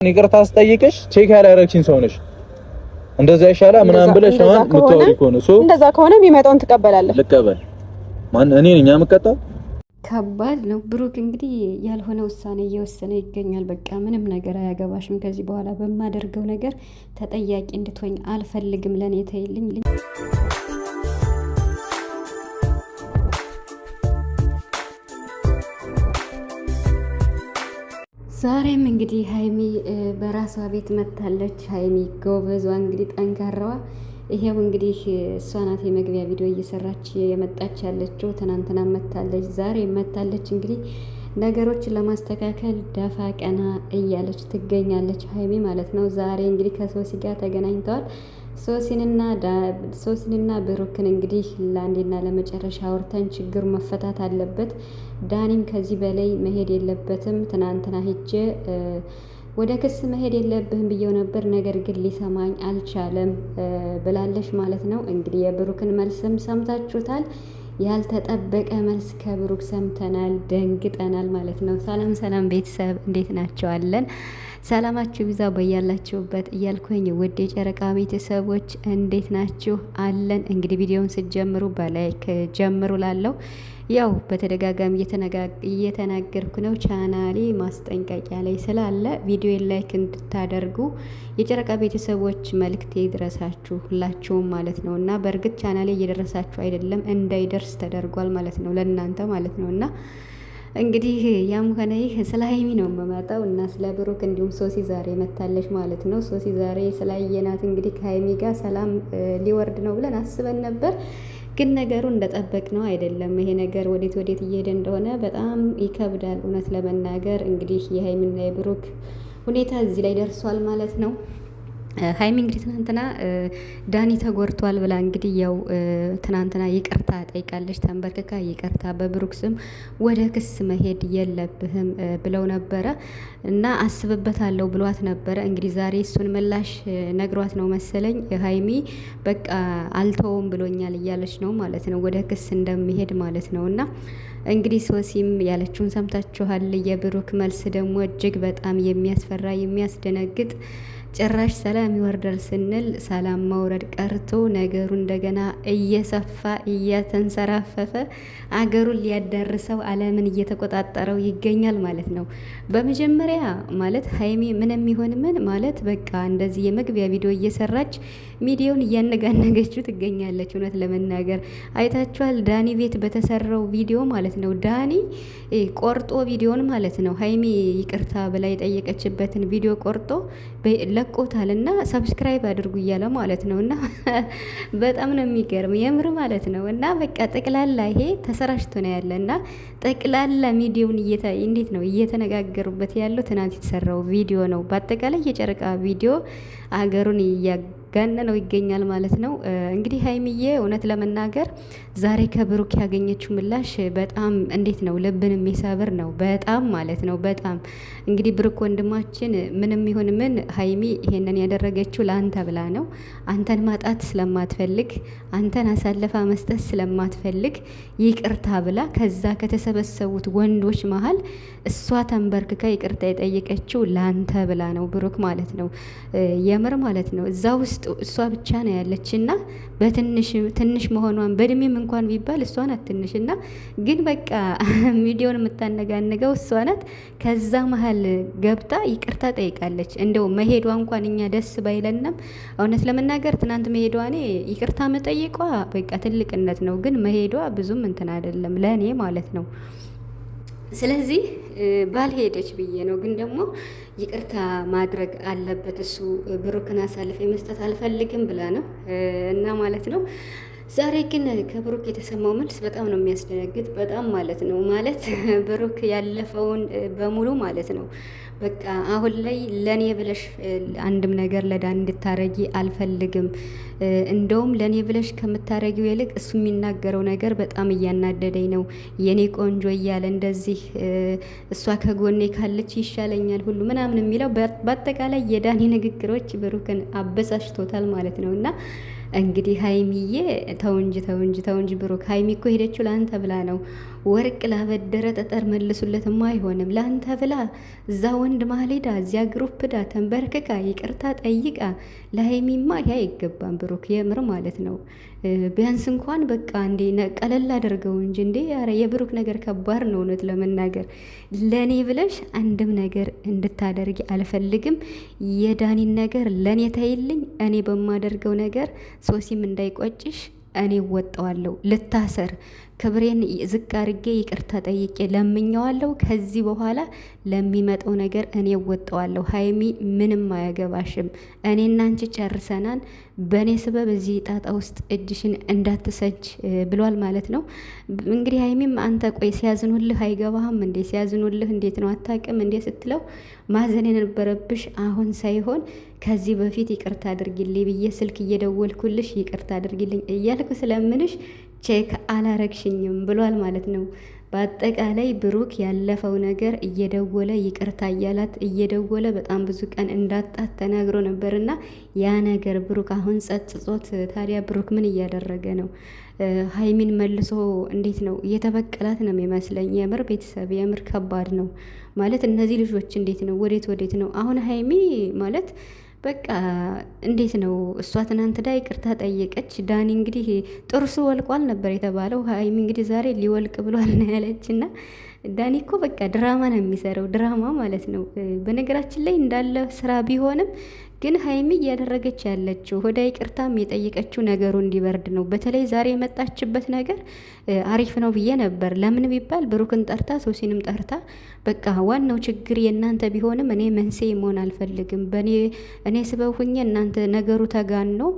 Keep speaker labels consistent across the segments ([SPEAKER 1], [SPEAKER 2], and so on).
[SPEAKER 1] ይቅርታ አስጠይቅሽ ቼክ ያላረግሽኝ ሰው ነሽ። እንደዛ ይሻላ ምናምን ብለሽ ነው የምትወሪ ከሆነ
[SPEAKER 2] እንደዛ ከሆነ የሚመጣውን ትቀበላለህ።
[SPEAKER 1] ልቀበል ማን እኔ ነኝ የምቀጣው?
[SPEAKER 3] ከባድ ነው። ብሩክ እንግዲህ ያልሆነ ውሳኔ እየወሰነ ይገኛል። በቃ ምንም ነገር አያገባሽም፣ ከዚህ በኋላ በማደርገው ነገር ተጠያቂ እንድትሆኝ አልፈልግም፣ ለእኔ ተይልኝ። ዛሬም እንግዲህ ሀይሚ በራሷ ቤት መታለች። ሀይሚ ጎበዟ እንግዲህ ጠንካራዋ ይሄው እንግዲህ እሷ ናት የመግቢያ ቪዲዮ እየሰራች የመጣች ያለችው። ትናንትና መታለች፣ ዛሬ መታለች። እንግዲህ ነገሮችን ለማስተካከል ደፋ ቀና እያለች ትገኛለች ሀይሚ ማለት ነው። ዛሬ እንግዲህ ከሶሲ ጋር ተገናኝተዋል። ሶሲንና ብሩክን እንግዲህ ለአንዴና ለመጨረሻ አውርተን ችግሩ መፈታት አለበት፣ ዳኒም ከዚህ በላይ መሄድ የለበትም። ትናንትና ሂጄ ወደ ክስ መሄድ የለብህም ብየው ነበር፣ ነገር ግን ሊሰማኝ አልቻለም ብላለች ማለት ነው። እንግዲህ የብሩክን መልስም ሰምታችሁታል። ያልተጠበቀ መልስ ከብሩክ ሰምተናል፣ ደንግጠናል ማለት ነው። ሰላም ሰላም ቤተሰብ እንዴት ናቸዋለን? ሰላማችሁ ይብዛ በያላችሁበት እያልኩኝ ውድ የጨረቃ ቤተሰቦች እንዴት ናችሁ? አለን እንግዲህ ቪዲዮውን ስትጀምሩ በላይክ ጀምሩ ላለው ያው በተደጋጋሚ እየተናገርኩ ነው። ቻናሌ ማስጠንቀቂያ ላይ ስላለ ቪዲዮ ላይክ እንድታደርጉ የጨረቃ ቤተሰቦች መልክቴ ይድረሳችሁ ሁላችሁም ማለት ነው። እና በእርግጥ ቻናሌ እየደረሳችሁ አይደለም፣ እንዳይደርስ ተደርጓል ማለት ነው፣ ለእናንተ ማለት ነው። እና እንግዲህ ያም ሆነ ይህ ስለ ሀይሚ ነው የምመጣው እና ስለ ብሩክ እንዲሁም ሶሲ ዛሬ መታለች ማለት ነው። ሶሲ ዛሬ ስላየናት እንግዲህ ከሀይሚ ጋር ሰላም ሊወርድ ነው ብለን አስበን ነበር፣ ግን ነገሩ እንደጠበቅ ነው አይደለም። ይሄ ነገር ወዴት እየሄደ እንደሆነ በጣም ይከብዳል እውነት ለመናገር። እንግዲህ የሀይሚና የብሩክ ሁኔታ እዚህ ላይ ደርሷል ማለት ነው። ሀይሚ እንግዲህ ትናንትና ዳኒ ተጎድቷል ብላ እንግዲህ ያው ትናንትና ይቅርታ ጠይቃለች፣ ተንበርክካ ይቅርታ በብሩክ ስም ወደ ክስ መሄድ የለብህም ብለው ነበረ እና አስብበታለሁ ብሏት ነበረ። እንግዲህ ዛሬ እሱን ምላሽ ነግሯት ነው መሰለኝ ሀይሚ በቃ አልተውም ብሎኛል እያለች ነው ማለት ነው፣ ወደ ክስ እንደሚሄድ ማለት ነው። እና እንግዲህ ሶሲም ያለችውን ሰምታችኋል። የብሩክ መልስ ደግሞ እጅግ በጣም የሚያስፈራ የሚያስደነግጥ፣ ጭራሽ ሰላም ይወርዳል ስንል ሰላም መውረድ ቀርቶ ነገሩ እንደገና እየሰፋ እየተንሰራፈፈ አገሩን ሊያዳርሰው ዓለምን እየተቆጣጠረው ይገኛል ማለት ነው። በመጀመሪያ ማለት ሀይሚ ምንም ይሆን ምን ማለት በቃ እንደዚህ የመግቢያ ቪዲዮ እየሰራች ሚዲያውን እያነጋነገችው ትገኛለች። እውነት ለመናገር አይታችኋል፣ ዳኒ ቤት በተሰራው ቪዲዮ ማለት ነው። ዳኒ ቆርጦ ቪዲዮን ማለት ነው ሀይሚ ይቅርታ ብላ የጠየቀችበትን ቪዲዮ ቆርጦ ለቆታል እና ሰብስክራይብ አድርጉ እያለ ማለት ነው። እና በጣም ነው የሚገርም የምር ማለት ነው። እና በቃ ጠቅላላ ይሄ ተሰራጭቶ ነው ያለ እና ጠቅላላ ሚዲያውን እንዴት ነው እየተነጋገሩበት ያለው ትናንት የተሰራው ቪዲዮ ነው። በአጠቃላይ የጨረቃ ቪዲዮ አገሩን ጋነነው ይገኛል ማለት ነው። እንግዲህ ሀይሚዬ እውነት ለመናገር ዛሬ ከብሩክ ያገኘችው ምላሽ በጣም እንዴት ነው ልብን የሚሰብር ነው በጣም ማለት ነው። በጣም እንግዲህ ብሩክ ወንድማችን ምንም ይሁን ምን ሀይሚ ይሄንን ያደረገችው ለአንተ ብላ ነው። አንተን ማጣት ስለማትፈልግ፣ አንተን አሳልፋ መስጠት ስለማትፈልግ ይቅርታ ብላ ከዛ ከተሰበሰቡት ወንዶች መሀል እሷ ተንበርክካ ይቅርታ የጠየቀችው ለአንተ ብላ ነው ብሩክ ማለት ነው። የምር ማለት ነው። እዛ ውስጥ እሷ ብቻ ነው ያለችና በትንሽ መሆኗን በእድሜም እንኳን ቢባል እሷ ናት ትንሽና፣ ግን በቃ ሚዲያውን የምታነጋንገው እሷ ናት። ከዛ መሀል ገብታ ይቅርታ ጠይቃለች። እንደው መሄዷ እንኳን እኛ ደስ ባይለንም እውነት ለመናገር ትናንት መሄዷ እኔ ይቅርታ መጠየቋ በቃ ትልቅነት ነው፣ ግን መሄዷ ብዙም እንትን አይደለም ለእኔ ማለት ነው። ስለዚህ ባልሄደች ብዬ ነው። ግን ደግሞ ይቅርታ ማድረግ አለበት እሱ ብሩክን አሳልፌ መስጠት አልፈልግም ብላ ነው እና ማለት ነው። ዛሬ ግን ከብሩክ የተሰማው መልስ በጣም ነው የሚያስደነግጥ፣ በጣም ማለት ነው። ማለት ብሩክ ያለፈውን በሙሉ ማለት ነው በቃ አሁን ላይ ለኔ ብለሽ አንድም ነገር ለዳን እንድታረጊ አልፈልግም። እንደውም ለኔ ብለሽ ከምታረጊው ይልቅ እሱ የሚናገረው ነገር በጣም እያናደደኝ ነው። የኔ ቆንጆ እያለ እንደዚህ እሷ ከጎኔ ካለች ይሻለኛል ሁሉ ምናምን የሚለው በአጠቃላይ የዳኒ ንግግሮች ብሩክን አበሳጭቶታል ማለት ነው። እና እንግዲህ ሀይሚዬ ተው እንጂ ብሩክ፣ ሀይሚ እኮ ሄደችው ለአንተ ብላ ነው። ወርቅ ላበደረ ጠጠር መልሱለትማ አይሆንም። ለአንተ ብላ እዛ ወንድ ማሌዳ እዚያ ግሩፕ ዳ ተንበርክካ ይቅርታ ጠይቃ ለሀይሚማ ይሄ አይገባም ብሩክ፣ የምር ማለት ነው። ቢያንስ እንኳን በቃ እንዴ ቀለል አድርገው እንጂ እንዴ። ኧረ የብሩክ ነገር ከባድ ነው እውነት ለመናገር። ለእኔ ብለሽ አንድም ነገር እንድታደርጊ አልፈልግም። የዳኒን ነገር ለእኔ ተይልኝ። እኔ በማደርገው ነገር ሶሲም እንዳይቆጭሽ እኔ እወጣዋለሁ። ልታሰር ክብሬን ዝቅ አድርጌ ይቅርታ ጠይቄ ለምኘዋለሁ። ከዚህ በኋላ ለሚመጣው ነገር እኔ እወጣዋለሁ። ሀይሚ ምንም አያገባሽም። እኔና አንቺ ጨርሰናል። በእኔ ስበብ እዚህ ጣጣ ውስጥ እጅሽን እንዳትሰጅ ብሏል ማለት ነው። እንግዲህ ሀይሚም አንተ ቆይ ሲያዝኑልህ አይገባህም እንዴ? ሲያዝኑልህ እንዴት ነው አታውቅም እንዴ ስትለው ማዘን የነበረብሽ አሁን ሳይሆን ከዚህ በፊት ይቅርታ አድርጊልኝ ብዬ ስልክ እየደወልኩልሽ ይቅርታ አድርጊልኝ እያልኩ ስለምንሽ ቼክ አላረግሽኝም ብሏል ማለት ነው። በአጠቃላይ ብሩክ ያለፈው ነገር እየደወለ ይቅርታ እያላት እየደወለ በጣም ብዙ ቀን እንዳጣት ተናግሮ ነበርና ያ ነገር ብሩክ አሁን ጸጽጾት፣ ታዲያ ብሩክ ምን እያደረገ ነው? ሀይሚን መልሶ እንዴት ነው እየተበቀላት ነው የሚመስለኝ። የምር ቤተሰብ የምር ከባድ ነው ማለት እነዚህ ልጆች እንዴት ነው ወዴት ነው አሁን ሀይሚ ማለት በቃ እንዴት ነው እሷ ትናንት ዳ ይቅርታ ጠየቀች። ዳኒ እንግዲህ ጥርሱ ወልቋል ነበር የተባለው። ሀይሚ እንግዲህ ዛሬ ሊወልቅ ብሏል ነው ያለችና ዳኒ እኮ በቃ ድራማ ነው የሚሰራው፣ ድራማ ማለት ነው። በነገራችን ላይ እንዳለ ስራ ቢሆንም ግን ሀይሚ እያደረገች ያለችው ወደ ይቅርታም የጠየቀችው ነገሩ እንዲበርድ ነው። በተለይ ዛሬ የመጣችበት ነገር አሪፍ ነው ብዬ ነበር። ለምን ቢባል ብሩክን ጠርታ ሶሲንም ጠርታ በቃ ዋናው ችግር የእናንተ ቢሆንም እኔ መንስኤ መሆን አልፈልግም። እኔ ስበብ ሁኜ እናንተ ነገሩ ተጋን ነው።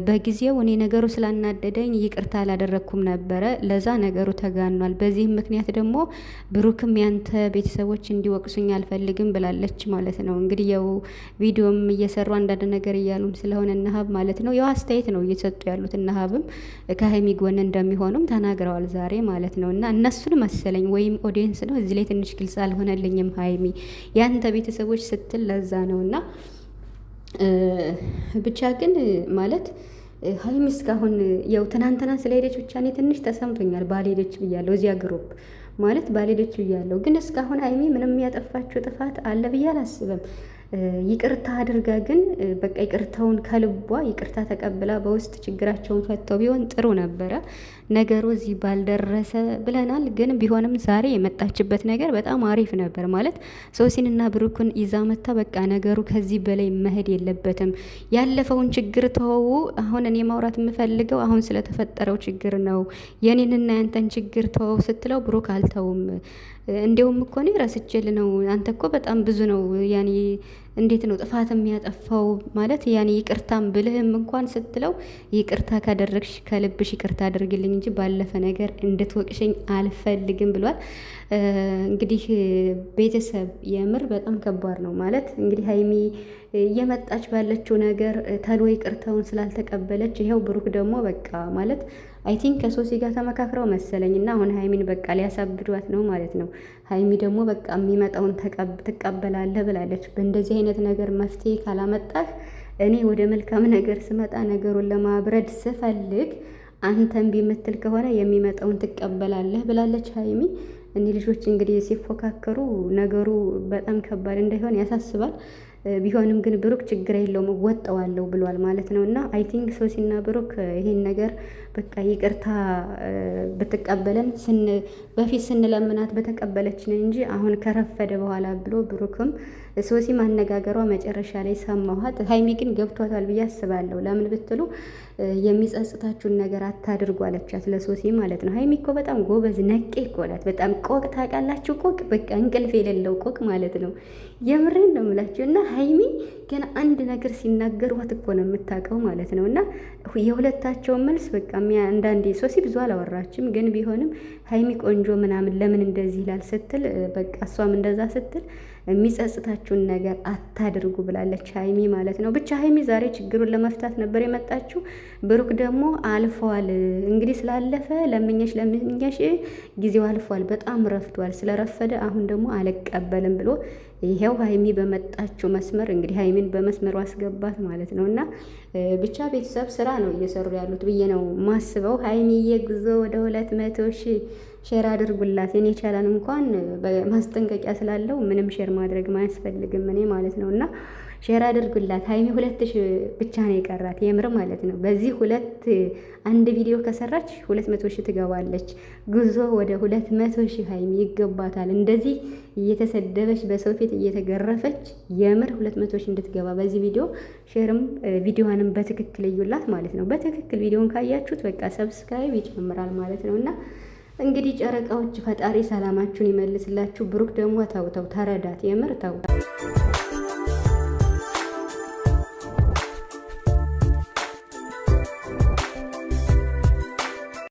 [SPEAKER 3] በጊዜው እኔ ነገሩ ስላናደደኝ ይቅርታ አላደረግኩም ነበረ። ለዛ ነገሩ ተጋኗል። በዚህም ምክንያት ደግሞ ብሩክም ያንተ ቤተሰቦች እንዲወቅሱኝ አልፈልግም ብላለች ማለት ነው። እንግዲህ ያው ቪዲዮም እየሰሩ አንዳንድ ነገር እያሉም ስለሆነ እነሀብ ማለት ነው ያው አስተያየት ነው እየሰጡ ያሉት። እነሀብም ከሀይሚ ጎን እንደሚሆኑም ተናግረዋል ዛሬ ማለት ነው። እና እነሱን መሰለኝ ወይም ኦዲየንስ ነው እዚህ ላይ ትንሽ ግልጽ አልሆነልኝም። ሀይሚ ያንተ ቤተሰቦች ስትል ለዛ ነው። እና ብቻ ግን ማለት ሀይሚ እስካሁን ያው ትናንትና ስለሄደች ብቻ እኔ ትንሽ ተሰምቶኛል። ባልሄደች ብያለሁ እዚያ ግሩፕ ማለት ባልሄደች ብያለሁ። ግን እስካሁን ሀይሚ ምንም ያጠፋችው ጥፋት አለ ብዬ አላስብም። ይቅርታ አድርጋ ግን በቃ ይቅርታውን ከልቧ ይቅርታ ተቀብላ በውስጥ ችግራቸውን ፈተው ቢሆን ጥሩ ነበረ። ነገሩ እዚህ ባልደረሰ ብለናል። ግን ቢሆንም ዛሬ የመጣችበት ነገር በጣም አሪፍ ነበር ማለት ሶሲንና ብሩክን ይዛ መታ በቃ ነገሩ ከዚህ በላይ መሄድ የለበትም። ያለፈውን ችግር ተወው። አሁን እኔ ማውራት የምፈልገው አሁን ስለተፈጠረው ችግር ነው። የኔንና ያንተን ችግር ተወው ስትለው ብሩክ አልተውም። እንዲያውም እኮ እኔ ረስቼል ነው አንተ እኮ በጣም ብዙ ነው ያኔ እንዴት ነው ጥፋት የሚያጠፋው ማለት ያኔ ይቅርታም ብልህም እንኳን ስትለው ይቅርታ ካደረግሽ ከልብሽ ይቅርታ አድርግልኝ እንጂ ባለፈ ነገር እንድትወቅሽኝ አልፈልግም ብሏል። እንግዲህ ቤተሰብ የምር በጣም ከባድ ነው ማለት እንግዲህ ሀይሚ እየመጣች ባለችው ነገር ተሎ ይቅርታውን ስላልተቀበለች ይኸው ብሩክ ደግሞ በቃ ማለት አይ ቲንክ ከሶሲ ጋር ተመካክረው መሰለኝ እና አሁን ሀይሚን በቃ ሊያሳብዷት ነው ማለት ነው። ሀይሚ ደግሞ በቃ የሚመጣውን ትቀበላለህ ብላለች። በእንደዚህ አይነት ነገር መፍትሄ ካላመጣህ እኔ ወደ መልካም ነገር ስመጣ ነገሩን ለማብረድ ስፈልግ አንተ እምቢ የምትል ከሆነ የሚመጣውን ትቀበላለህ ብላለች ሀይሚ። እኒህ ልጆች እንግዲህ ሲፎካከሩ ነገሩ በጣም ከባድ እንዳይሆን ያሳስባል። ቢሆንም ግን ብሩክ ችግር የለውም እወጣዋለሁ ብሏል ማለት ነው። እና አይ ቲንክ ሶሲና ብሩክ ይሄን ነገር በቃ ይቅርታ ብትቀበለን በፊት ስንለምናት በተቀበለችን እንጂ አሁን ከረፈደ በኋላ ብሎ ብሩክም ሶሲ ማነጋገሯ መጨረሻ ላይ ሰማኋት። ሀይሚ ግን ገብቷታል ብዬ አስባለሁ። ለምን ብትሉ የሚጸጽታችሁን ነገር አታድርጉ አለቻት ለሶሲ ማለት ነው። ሀይሚ እኮ በጣም ጎበዝ ነቄ እኮ ናት። በጣም ቆቅ ታውቃላችሁ፣ ቆቅ በቃ እንቅልፍ የሌለው ቆቅ ማለት ነው። የምሬን ነው የምላችሁ። እና ሀይሚ ገና አንድ ነገር ሲናገሯት እኮ ነው የምታውቀው ማለት ነው። እና የሁለታቸውን መልስ በቃ አንዳንዴ ሶሲ ብዙ አላወራችም፣ ግን ቢሆንም ሀይሚ ቆንጆ ምናምን ለምን እንደዚህ ይላል ስትል በቃ እሷም እንደዛ ስትል የሚጸጽታችሁን ነገር አታድርጉ ብላለች ሀይሚ ማለት ነው። ብቻ ሀይሚ ዛሬ ችግሩን ለመፍታት ነበር የመጣችው። ብሩክ ደግሞ አልፈዋል እንግዲህ ስላለፈ ለምኘሽ ጊዜው አልፏል፣ በጣም ረፍዷል። ስለረፈደ አሁን ደግሞ አልቀበልም ብሎ ይሄው ሀይሚ በመጣችው መስመር እንግዲህ ሀይሚን በመስመሩ አስገባት ማለት ነው። እና ብቻ ቤተሰብ ስራ ነው እየሰሩ ያሉት ብዬ ነው ማስበው። ሀይሚዬ ጉዞ ወደ 200 ሺህ ሼር አድርጉላት። የኔ ቻናል እንኳን በማስጠንቀቂያ ስላለው ምንም ሼር ማድረግ ማያስፈልግም እኔ ማለት ነው። እና ሼር አድርጉላት። ሀይሚ 2000 ብቻ ነው የቀራት የምር ማለት ነው። በዚህ አንድ ቪዲዮ ከሰራች 200 ሺህ ትገባለች። ጉዞ ወደ 200 ሺህ ሀይሚ ይገባታል። እንደዚህ እየተሰደበች በሰው ፊት እየተገረፈች የምር 200 ሺህ እንድትገባ በዚህ ቪዲዮ ሼርም ቪዲዮዋንም በትክክል እዩላት ማለት ነው። በትክክል ቪዲዮን ካያችሁት በቃ ሰብስክራይብ ይጨምራል ማለት ነው። እና እንግዲህ ጨረቃዎች ፈጣሪ ሰላማችሁን ይመልስላችሁ። ብሩክ ደግሞ ተው ተረዳት፣ የምር ተው።